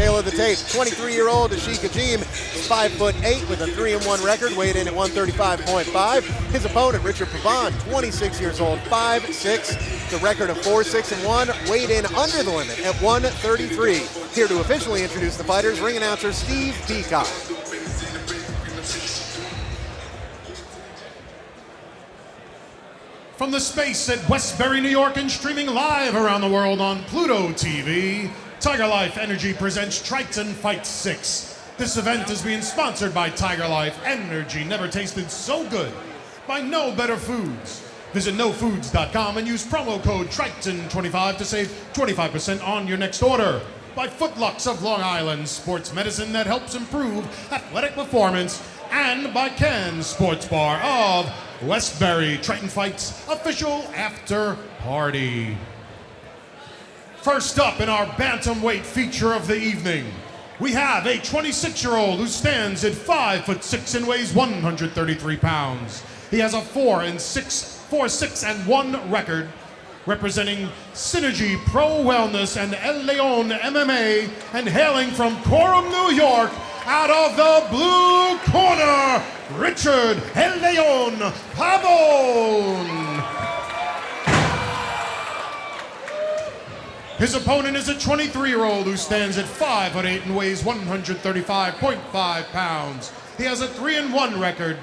Tale of the tape, 23-year-old Ashiek Ajim is 5'8" with a 3-1 record, weighed in at 135.5. His opponent, Richard Pabon, 26 years old, 5'6", the record of 4-6-1, weighed in under the limit at 133. Here to officially introduce the fighters, ring announcer Steve Peacock. From the space at Westbury, New York, and streaming live around the world on Pluto TV, Tiger Life Energy presents Triton Fights 6. This event is being sponsored by Tiger Life Energy. Never tasted so good. By No Better Foods. Visit nofoods.com and use promo code Triton25 to save 25% on your next order. By Footlocks of Long Island, sports medicine that helps improve athletic performance. And by Ken's Sports Bar of Westbury, Triton Fights official after party. First up in our bantamweight feature of the evening, we have a 26-year-old who stands at 5'6" and weighs 133 pounds. He has a 4-6-1 record, representing Synergy Pro Wellness and El Leon MMA, and hailing from Coram, New York, out of the blue corner, Richard El Leon Pabon. His opponent is a 23-year-old who stands at 5'8" and weighs 135.5 pounds. He has a 3-1 record,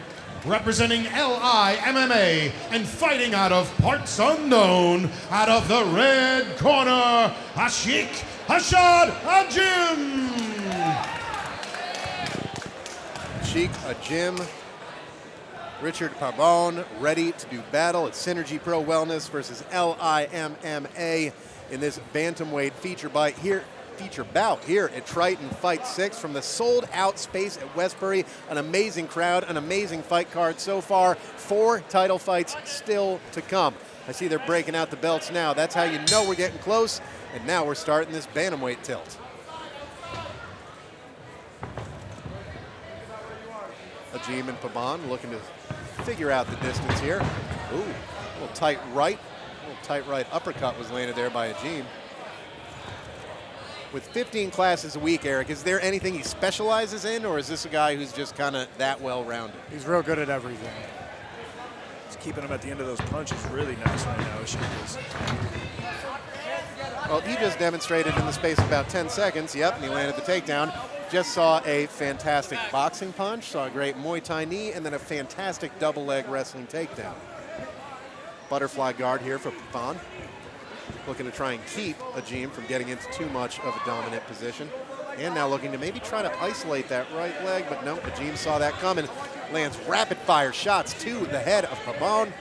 representing LI MMA, and fighting out of parts unknown, out of the red corner, Ashiek Ajim. Ashiek Ajim, Richard Pabon, ready to do battle at Synergy Pro Wellness versus LIMMA in this bantamweight feature bout here at Triton Fights 6 from the sold-out space at Westbury. An amazing crowd, an amazing fight card so far. 4 title fights still to come. I see they're breaking out the belts now. That's how you know we're getting close. And now we're starting this bantamweight tilt. Ajim and Pabon looking to figure out the distance here. Ooh, a little tight right uppercut was landed there by Ajim. With 15 classes a week, Eric, is there anything he specializes in, or is this a guy who's just kind of that well-rounded? He's real good at everything. Just keeping him at the end of those punches really nice right now. Well, he just demonstrated in the space of about 10 seconds, yep, and he landed the takedown. Just saw a fantastic boxing punch, saw a great Muay Thai knee, and then a fantastic double leg wrestling takedown. Butterfly guard here for Pabon. Looking to try and keep Ajim from getting into too much of a dominant position. And now looking to maybe try to isolate that right leg, but no, Ajim saw that coming. Lands rapid fire shots to the head of Pabon.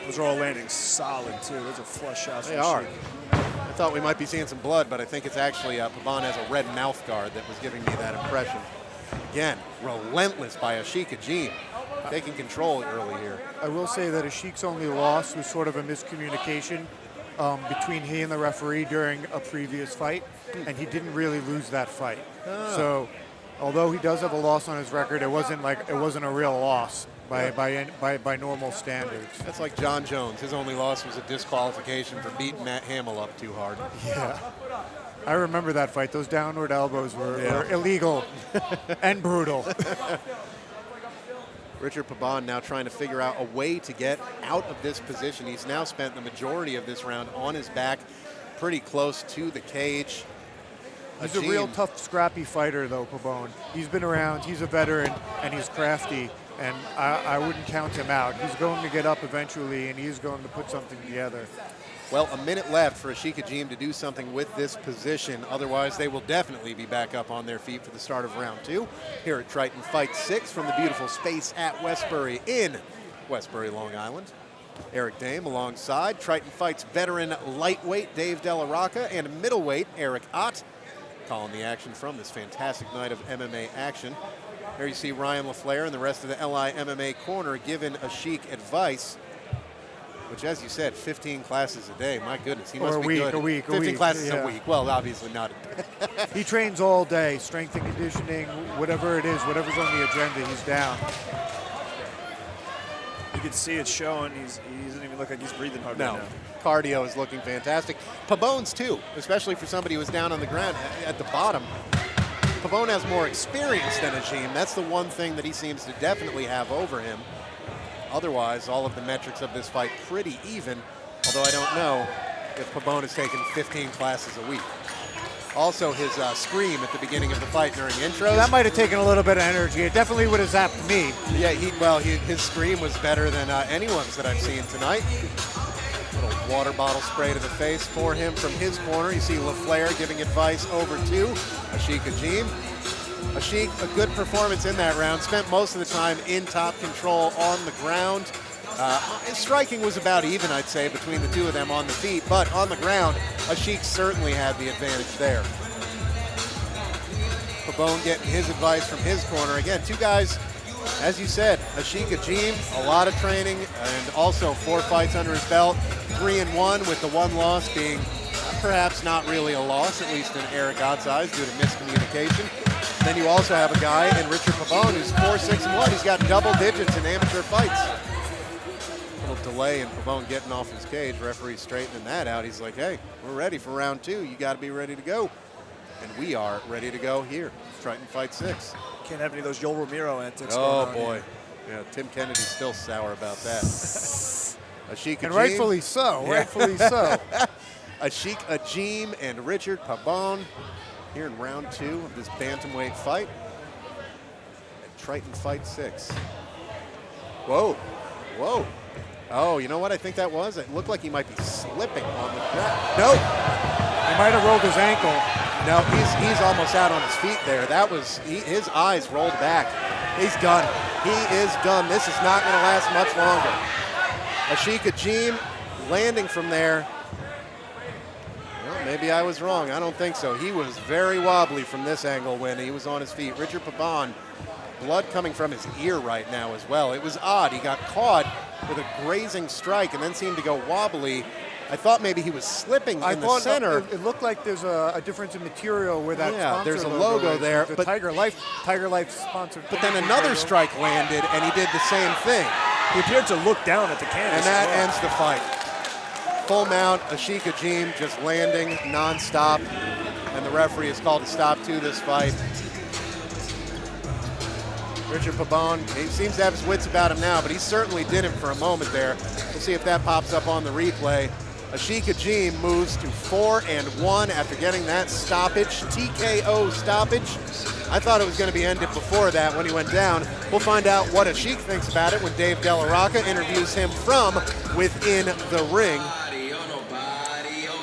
Those are all landing solid too. Those are flush shots. They are. I thought we might be seeing some blood, but I think it's actually Pabon has a red mouth guard that was giving me that impression. Again, relentless by Ashiek Ajim, taking control early here. I will say that Ashiek's only loss was sort of a miscommunication between he and the referee during a previous fight, and he didn't really lose that fight. So, although he does have a loss on his record, it wasn't a real loss by normal standards. That's like John Jones. His only loss was a disqualification for beating Matt Hamill up too hard. Yeah. I remember that fight. Those downward elbows were illegal and brutal. Richard Pabon now trying to figure out a way to get out of this position. He's now spent the majority of this round on his back, pretty close to the cage. He's a real tough, scrappy fighter, though, Pabon. He's been around, he's a veteran, and he's crafty, and I wouldn't count him out. He's going to get up eventually, and he's going to put something together. Well, a minute left for Ashiek Ajim to do something with this position. Otherwise, they will definitely be back up on their feet for the start of round 2 here at Triton Fight 6 from the beautiful space at Westbury in Westbury, Long Island. Eric Dame alongside Triton Fights veteran lightweight Dave Della Rocca and middleweight Eric Ott, calling the action from this fantastic night of MMA action. There you see Ryan LaFleur and the rest of the LI MMA corner giving Ashiek advice, which, as you said, 15 classes a day. My goodness, he must be good. A week. 15 classes a week. Well, obviously not. He trains all day, strength and conditioning, whatever it is, whatever's on the agenda, he's down. You can see it showing. He doesn't even look like he's breathing hard No, right now. cardio is looking fantastic. Pabon's too, especially for somebody who was down on the ground at the bottom. Pabon has more experience than Ajim. That's the one thing that he seems to definitely have over him. Otherwise, all of the metrics of this fight pretty even, although I don't know if Pabon has taken 15 classes a week. Also, his scream at the beginning of the fight during intros. That might have taken a little bit of energy. It definitely would have zapped me. Yeah, his scream was better than anyone's that I've seen tonight. Little water bottle spray to the face for him from his corner. You see LaFleur giving advice over to Ashiek Ajim. Ashiek, a good performance in that round. Spent most of the time in top control on the ground. His striking was about even, I'd say, between the two of them on the feet, but on the ground, Ashiek certainly had the advantage there. Pabon getting his advice from his corner. Again, two guys, as you said, Ashiek Ajim, a lot of training, and also 4 fights under his belt, 3-1, with the one loss being perhaps not really a loss, at least in Eric Ott's eyes, due to miscommunication. Then you also have a guy in Richard Pabon who's 4-6-1. He's got double digits in amateur fights. Little delay in Pabon getting off his cage. Referee straightening that out. He's like, hey, we're ready for round 2. You got to be ready to go. And we are ready to go here. Triton Fight 6. Can't have any of those Yoel Romero antics Oh, going on boy. here. Yeah, Tim Kennedy's still sour about that. Ashiek And Ajim. rightfully so. Yeah. Rightfully so. Ashiek Ajim and Richard Pabon here in round 2 of this bantamweight fight at Triton Fight 6. Whoa. Whoa. Oh, you know what I think that was? It looked like he might be slipping on the ground. No. He might have rolled his ankle. No, he's almost out on his feet there. That was, his eyes rolled back. He's done. He is done. This is not going to last much longer. Ashiek Ajim landing from there. Well, maybe I was wrong. I don't think so. He was very wobbly from this angle when he was on his feet. Richard Pabon, blood coming from his ear right now as well. It was odd. He got caught with a grazing strike and then seemed to go wobbly. I thought maybe he was slipping in the center. It looked like there's a difference in material where that sponsor there's a logo is. there. The But Tiger Life sponsored. But then another strike landed, and he did the same thing. He appeared to look down at the canvas. And that as well. ends the fight. Full mount, Ashiek Ajim just landing nonstop, and the referee has called a stop to this fight. Richard Pabon, he seems to have his wits about him now, but he certainly didn't for a moment there. We'll see if that pops up on the replay. Ashiek Ajim moves to 4-1 after getting that stoppage, TKO stoppage. I thought it was going to be ended before that when he went down. We'll find out what Ashiek thinks about it when Dave De La Rocca interviews him from within the ring.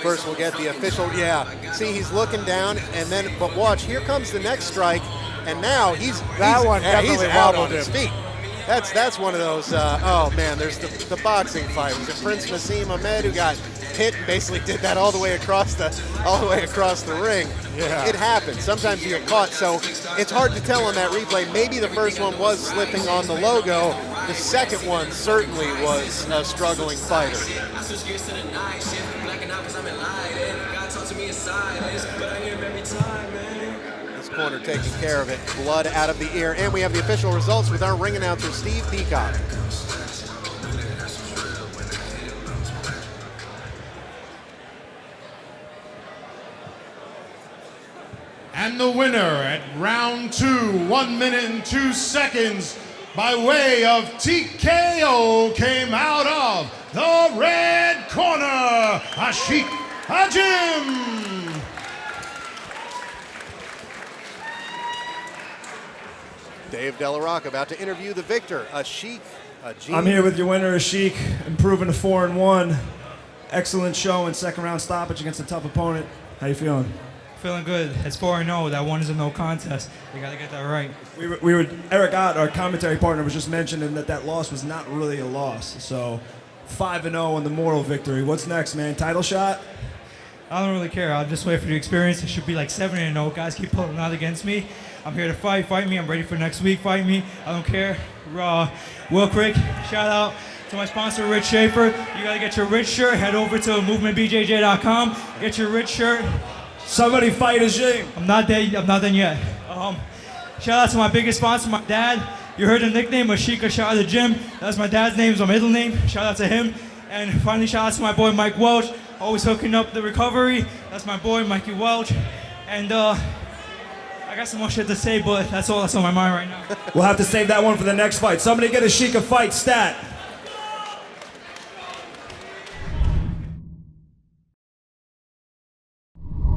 First, we'll get the official. Yeah, see, he's looking down, and then, but watch, here comes the next strike, and now he's out on his feet. That's one of those. Oh man, there's the boxing fight. Was it Prince Nassim Ahmed who got hit and basically did that all the way across the ring? Yeah. It happens. Sometimes you get caught, so it's hard to tell on that replay. Maybe the first one was slipping on the logo. The second one certainly was a struggling fighter. This corner taking care of it. Blood out of the ear. And we have the official results with our ring announcer, Steve Peacock. And the winner at round 2, 1 minute and 2 seconds, by way of TKO, came out of the red corner, Ashiek Ajim. Dave De La Rocca about to interview the victor, Ashiek Ajim. I'm here with your winner, Ashiek, improving to 4-1. Excellent show and second round stoppage against a tough opponent. How you feeling? Feeling good. It's 4-0. That one is a no contest. You got to get that right. We were Eric Ott, our commentary partner, was just mentioning that loss was not really a loss. So 5-0 on the moral victory. What's next, man? Title shot? I don't really care. I'll just wait for the experience. It should be like 7-0. Guys keep pulling out against me. I'm here to fight. Fight me. I'm ready for next week. Fight me. I don't care. Real quick, shout out to my sponsor, Rich Schaefer. You got to get your Rich shirt. Head over to movementbjj.com. Get your Rich shirt. Somebody fight Ajim. I'm not done yet. Shout out to my biggest sponsor, my ddad. You heard the nickname, Ashiek. Shout out to Jim. That's my dad's name, it's my middle name. Shout out to him. And finally, shout out to my boy Mike Welch, always hooking up the recovery. That's my boy Mikey Welch. And I got some more shit to say, but that's all that's on my mind right now. We'll have to save that one for the next fight. Somebody get Ashiek a fight stat.